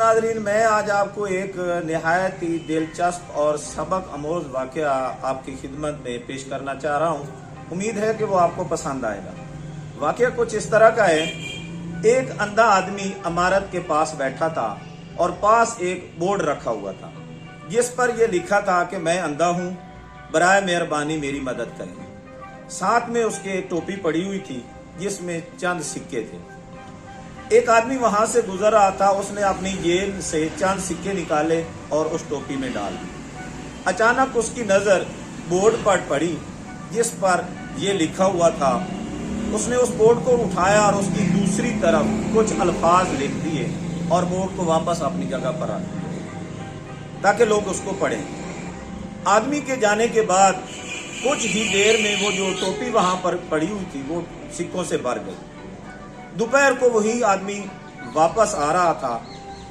नाज़रीन, मैं आज आपको एक नहायत ही दिलचस्प और सबक आमोज वाक़या आपकी खिदमत में पेश करना चाह रहा हूँ। उम्मीद है कि वो आपको पसंद आएगा। वाक़या कुछ इस तरह का है। एक अंधा आदमी इमारत के पास बैठा था और पास एक बोर्ड रखा हुआ था जिस पर यह लिखा था कि मैं अंधा हूँ, बराए मेहरबानी मेरी मदद करें। साथ में उसके एक टोपी पड़ी हुई थी जिसमें चंद सिक्के थे। एक आदमी वहां से गुजर रहा था, उसने अपनी जेब से चंद सिक्के निकाले और उस टोपी में डाल दिए। अचानक उसकी नजर बोर्ड पर पड़ी जिस पर यह लिखा हुआ था। उसने उस बोर्ड को उठाया और उसकी दूसरी तरफ कुछ अल्फाज लिख दिए और बोर्ड को वापस अपनी जगह पर रख दिया ताकि लोग उसको पढ़ें। आदमी के जाने के बाद कुछ ही देर में वो जो टोपी वहां पर पड़ी हुई थी वो सिक्कों से भर गई। दोपहर को वही आदमी वापस आ रहा था।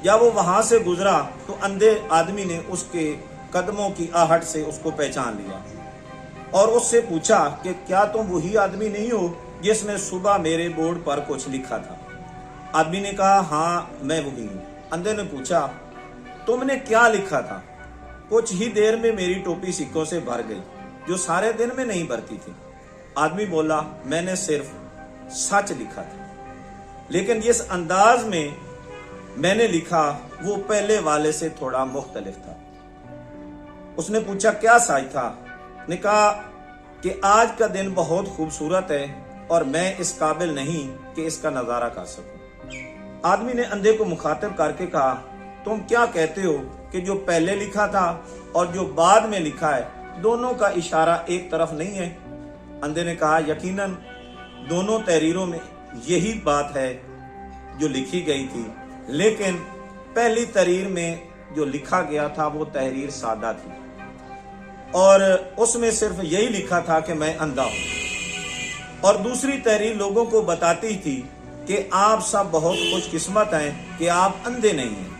जब वो वहां से गुजरा तो अंधे आदमी ने उसके कदमों की आहट से उसको पहचान लिया और उससे पूछा कि क्या तुम वही आदमी नहीं हो जिसने सुबह मेरे बोर्ड पर कुछ लिखा था? आदमी ने कहा, हाँ मैं वही हूँ। अंधे ने पूछा, तुमने क्या लिखा था? कुछ ही देर में मेरी टोपी सिक्कों से भर गई जो सारे दिन में नहीं भरती थी। आदमी बोला, मैंने सिर्फ सच लिखा था, लेकिन जिस अंदाज में मैंने लिखा वो पहले वाले से थोड़ा मुख्तलिफ था। उसने पूछा, क्या सच था? ने कहा कि आज का दिन बहुत खूबसूरत है और मैं इस काबिल नहीं कि इसका नजारा कर सकूं। आदमी ने अंधे को मुखातिब करके कहा, तुम क्या कहते हो कि जो पहले लिखा था और जो बाद में लिखा है दोनों का इशारा एक तरफ नहीं है? अंधे ने कहा, यकीनन दोनों तहरीरों में यही बात है जो लिखी गई थी, लेकिन पहली तहरीर में जो लिखा गया था वो तहरीर सादा थी और उसमें सिर्फ यही लिखा था कि मैं अंधा हूं, और दूसरी तहरीर लोगों को बताती थी कि आप सब बहुत खुशकिस्मत हैं कि आप अंधे नहीं हैं।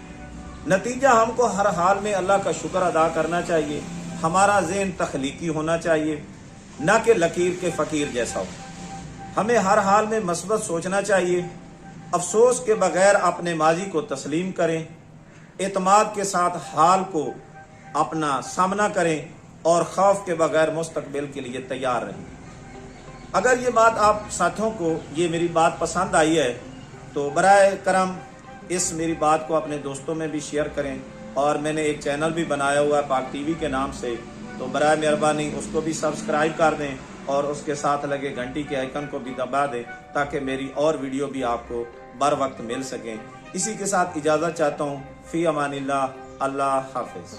नतीजा, हमको हर हाल में अल्लाह का शुक्र अदा करना चाहिए। हमारा ज़हन तख्लीकी होना चाहिए, न कि लकीर के फ़कीर जैसा हो। हमें हर हाल में मस्बत सोचना चाहिए। अफसोस के बगैर अपने माजी को तस्लीम करें, एतमाद के साथ हाल को अपना सामना करें और खौफ के बगैर मुस्तकबिल के लिए तैयार रहें। अगर ये बात आप साथियों को ये मेरी बात पसंद आई है तो बराए करम इस मेरी बात को अपने दोस्तों में भी शेयर करें। और मैंने एक चैनल भी बनाया हुआ है पाक टीवी के नाम से, तो बराए मेहरबानी उसको भी सब्सक्राइब कर दें और उसके साथ लगे घंटी के आइकन को भी दबा दें ताकि मेरी और वीडियो भी आपको बर वक्त मिल सकें। इसी के साथ इजाज़त चाहता हूँ। फी अमानिल्लाह, अल्लाह हाफिज़।